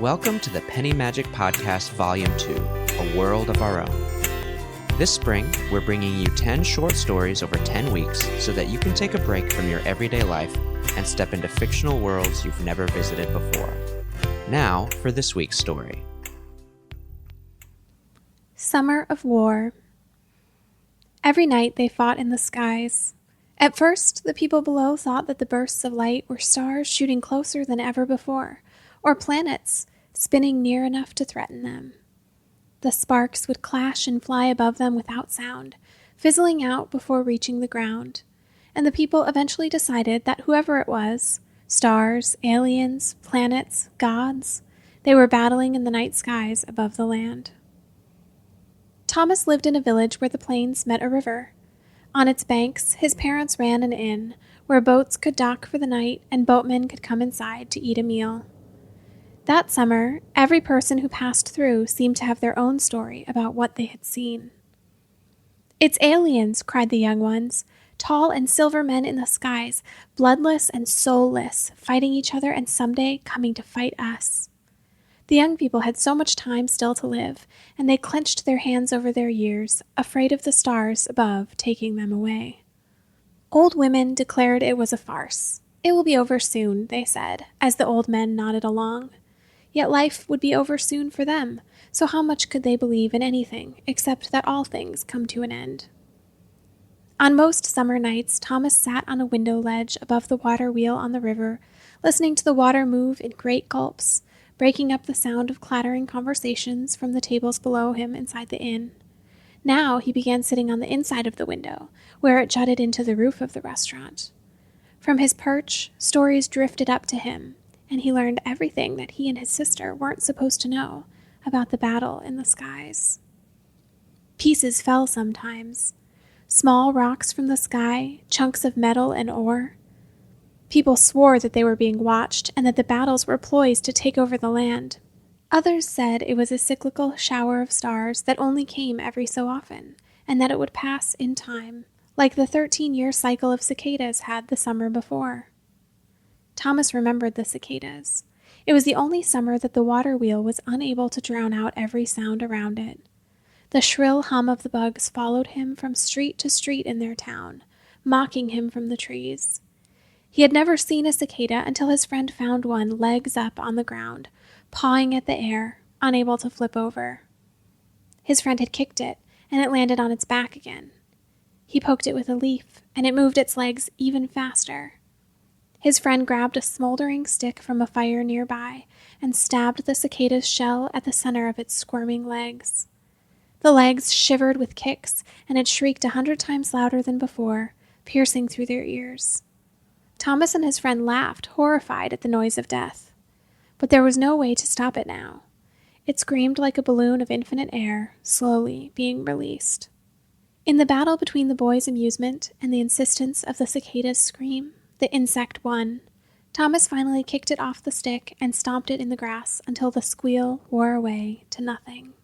Welcome to the Penny Magic Podcast Volume 2, A World of Our Own. This spring, we're bringing you 10 short stories over 10 weeks so that you can take a break from your everyday life and step into fictional worlds you've never visited before. Now for this week's story. Summer of War. Every night they fought in the skies. At first, the people below thought that the bursts of light were stars shooting closer than ever before, or planets spinning near enough to threaten them. The sparks would clash and fly above them without sound, fizzling out before reaching the ground, and the people eventually decided that whoever it was, stars, aliens, planets, gods, they were battling in the night skies above the land. Thomas lived in a village where the plains met a river. On its banks, his parents ran an inn, where boats could dock for the night and boatmen could come inside to eat a meal. That summer, every person who passed through seemed to have their own story about what they had seen. "It's aliens," cried the young ones, tall and silver men in the skies, bloodless and soulless, fighting each other and someday coming to fight us. The young people had so much time still to live, and they clenched their hands over their ears, afraid of the stars above taking them away. Old women declared it was a farce. "It will be over soon," they said, as the old men nodded along. Yet life would be over soon for them, so how much could they believe in anything except that all things come to an end? On most summer nights, Thomas sat on a window ledge above the water wheel on the river, listening to the water move in great gulps, breaking up the sound of clattering conversations from the tables below him inside the inn. Now he began sitting on the inside of the window, where it jutted into the roof of the restaurant. From his perch, stories drifted up to him, and he learned everything that he and his sister weren't supposed to know about the battle in the skies. Pieces fell sometimes. Small rocks from the sky, chunks of metal and ore. People swore that they were being watched and that the battles were ploys to take over the land. Others said it was a cyclical shower of stars that only came every so often, and that it would pass in time, like the 13-year cycle of cicadas had the summer before. Thomas remembered the cicadas. It was the only summer that the water wheel was unable to drown out every sound around it. The shrill hum of the bugs followed him from street to street in their town, mocking him from the trees. He had never seen a cicada until his friend found one legs up on the ground, pawing at the air, unable to flip over. His friend had kicked it, and it landed on its back again. He poked it with a leaf, and it moved its legs even faster. His friend grabbed a smoldering stick from a fire nearby and stabbed the cicada's shell at the center of its squirming legs. The legs shivered with kicks, and it shrieked 100 times louder than before, piercing through their ears. Thomas and his friend laughed, horrified at the noise of death. But there was no way to stop it now. It screamed like a balloon of infinite air, slowly being released. In the battle between the boys' amusement and the insistence of the cicada's scream, the insect won. Thomas finally kicked it off the stick and stomped it in the grass until the squeal wore away to nothing.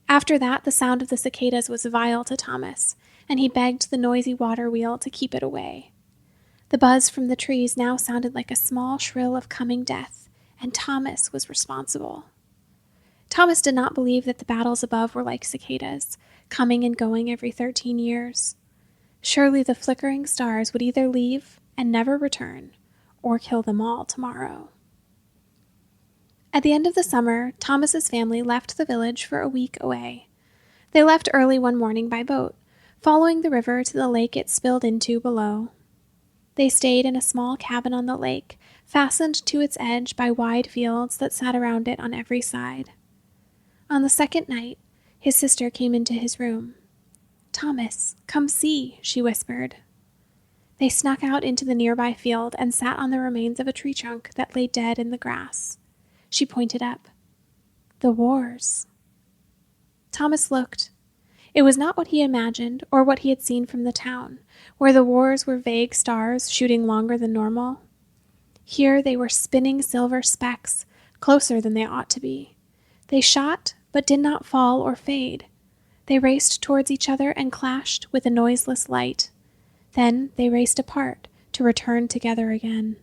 After that, the sound of the cicadas was vile to Thomas, and he begged the noisy water wheel to keep it away. The buzz from the trees now sounded like a small shrill of coming death, and Thomas was responsible. Thomas did not believe that the battles above were like cicadas, coming and going every 13 years. Surely the flickering stars would either leave and never return, or kill them all tomorrow. At the end of the summer, Thomas's family left the village for a week away. They left early one morning by boat, following the river to the lake it spilled into below. They stayed in a small cabin on the lake, fastened to its edge by wide fields that sat around it on every side. On the second night, his sister came into his room. "Thomas, come see," she whispered. They snuck out into the nearby field and sat on the remains of a tree trunk that lay dead in the grass. She pointed up. "The wars." Thomas looked. It was not what he imagined or what he had seen from the town, where the wars were vague stars shooting longer than normal. Here they were spinning silver specks, closer than they ought to be. They shot, but did not fall or fade. They raced towards each other and clashed with a noiseless light. Then they raced apart to return together again.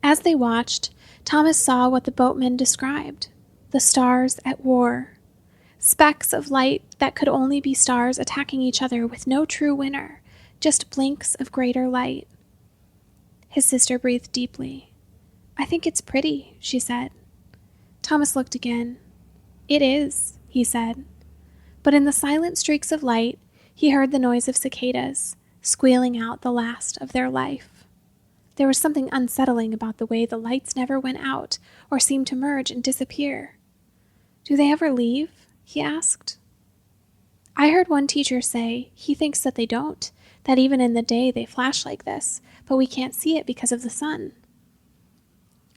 As they watched, Thomas saw what the boatmen described: the stars at war. Specks of light that could only be stars attacking each other with no true winner, just blinks of greater light. His sister breathed deeply. "I think it's pretty," she said. Thomas looked again. "It is," he said. But in the silent streaks of light, he heard the noise of cicadas, squealing out the last of their life. There was something unsettling about the way the lights never went out or seemed to merge and disappear. "Do they ever leave?" he asked. "I heard one teacher say he thinks that they don't, that even in the day they flash like this, but we can't see it because of the sun."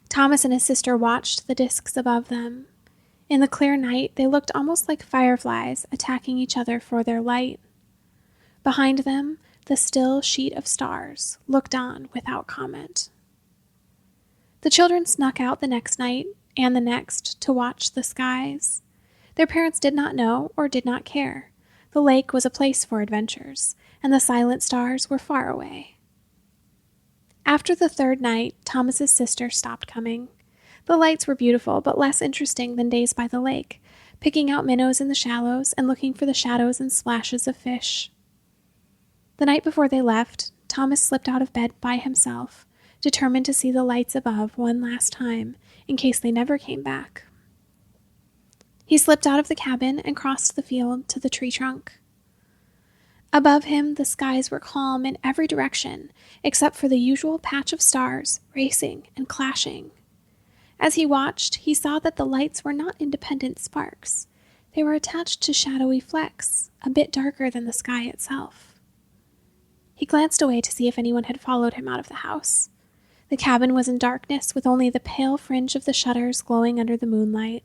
Thomas and his sister watched the discs above them. In the clear night, they looked almost like fireflies attacking each other for their light. Behind them, the still sheet of stars looked on without comment. The children snuck out the next night and the next to watch the skies. Their parents did not know or did not care. The lake was a place for adventures, and the silent stars were far away. After the third night, Thomas's sister stopped coming. The lights were beautiful, but less interesting than days by the lake, picking out minnows in the shallows and looking for the shadows and splashes of fish. The night before they left, Thomas slipped out of bed by himself, determined to see the lights above one last time, in case they never came back. He slipped out of the cabin and crossed the field to the tree trunk. Above him, the skies were calm in every direction, except for the usual patch of stars racing and clashing. As he watched, he saw that the lights were not independent sparks. They were attached to shadowy flecks, a bit darker than the sky itself. He glanced away to see if anyone had followed him out of the house. The cabin was in darkness, with only the pale fringe of the shutters glowing under the moonlight.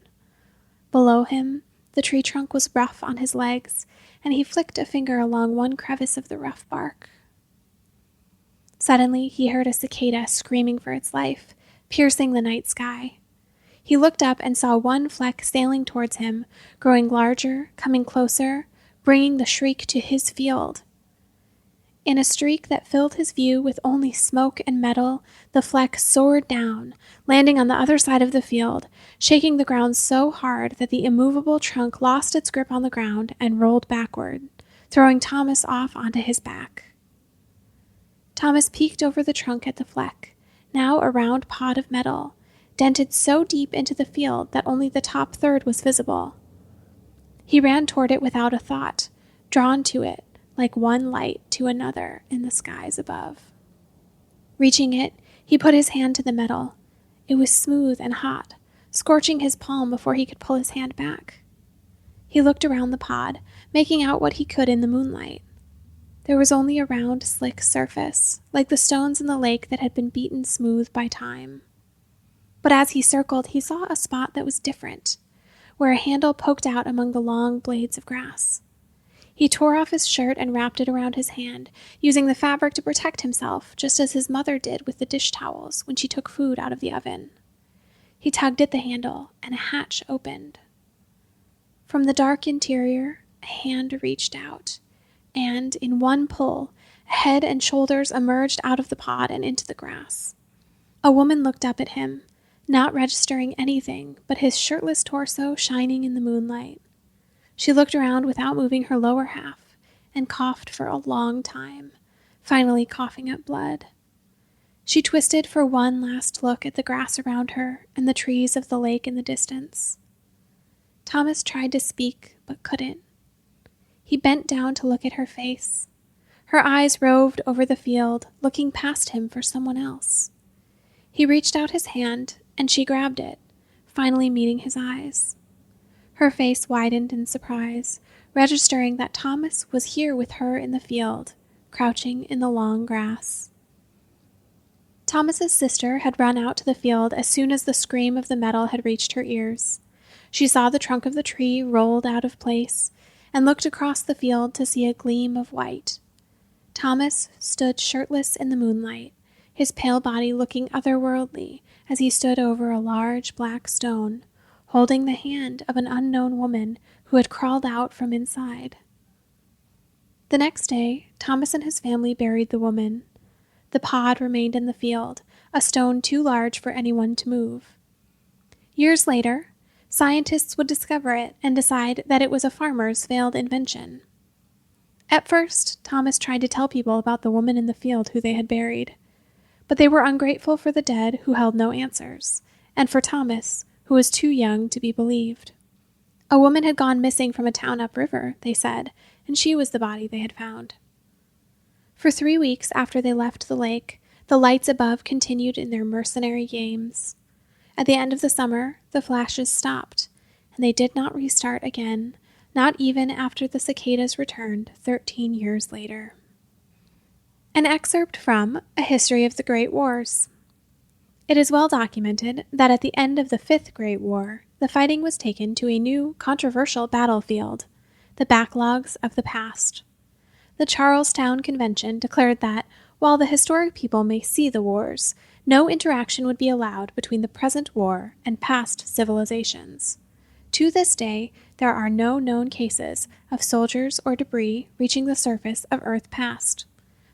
Below him, the tree trunk was rough on his legs, and he flicked a finger along one crevice of the rough bark. Suddenly, he heard a cicada screaming for its life, piercing the night sky. He looked up and saw one fleck sailing towards him, growing larger, coming closer, bringing the shriek to his field. In a streak that filled his view with only smoke and metal, the fleck soared down, landing on the other side of the field, shaking the ground so hard that the immovable trunk lost its grip on the ground and rolled backward, throwing Thomas off onto his back. Thomas peeked over the trunk at the fleck, now a round pod of metal, dented so deep into the field that only the top third was visible. He ran toward it without a thought, drawn to it, like one light to another in the skies above. Reaching it, he put his hand to the metal. It was smooth and hot, scorching his palm before he could pull his hand back. He looked around the pod, making out what he could in the moonlight. There was only a round, slick surface, like the stones in the lake that had been beaten smooth by time. But as he circled, he saw a spot that was different, where a handle poked out among the long blades of grass. He tore off his shirt and wrapped it around his hand, using the fabric to protect himself, just as his mother did with the dish towels when she took food out of the oven. He tugged at the handle, and a hatch opened. From the dark interior, a hand reached out, and, in one pull, a head and shoulders emerged out of the pod and into the grass. A woman looked up at him, not registering anything but his shirtless torso shining in the moonlight. She looked around without moving her lower half and coughed for a long time, finally coughing up blood. She twisted for one last look at the grass around her and the trees of the lake in the distance. Thomas tried to speak, but couldn't. He bent down to look at her face. Her eyes roved over the field, looking past him for someone else. He reached out his hand, and she grabbed it, finally meeting his eyes. Her face widened in surprise, registering that Thomas was here with her in the field, crouching in the long grass. Thomas's sister had run out to the field as soon as the scream of the metal had reached her ears. She saw the trunk of the tree rolled out of place, and looked across the field to see a gleam of white. Thomas stood shirtless in the moonlight, his pale body looking otherworldly as he stood over a large black stone, holding the hand of an unknown woman who had crawled out from inside. The next day, Thomas and his family buried the woman. The pod remained in the field, a stone too large for anyone to move. Years later, scientists would discover it and decide that it was a farmer's failed invention. At first, Thomas tried to tell people about the woman in the field who they had buried, but they were ungrateful for the dead who held no answers, and for Thomas, who was too young to be believed. A woman had gone missing from a town upriver, they said, and she was the body they had found. For 3 weeks after they left the lake, the lights above continued in their mercenary games. At the end of the summer, the flashes stopped, and they did not restart again, not even after the cicadas returned 13 years later. An excerpt from A History of the Great Wars. It is well documented that at the end of the Fifth Great War, the fighting was taken to a new, controversial battlefield, the backlogs of the past. The Charlestown Convention declared that, while the historic people may see the wars, no interaction would be allowed between the present war and past civilizations. To this day, there are no known cases of soldiers or debris reaching the surface of Earth past.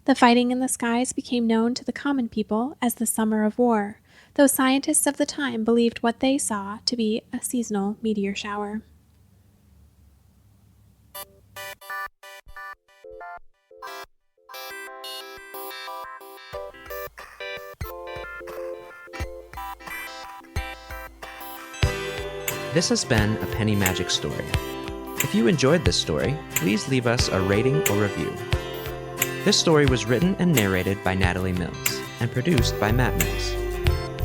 The fighting in the skies became known to the common people as the Summer of War, though scientists of the time believed what they saw to be a seasonal meteor shower. This has been a Penny Magic story. If you enjoyed this story, please leave us a rating or review. This story was written and narrated by Natalie Mills and produced by Matt Mills.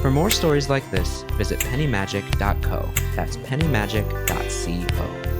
For more stories like this, visit pennymagic.co. That's pennymagic.co.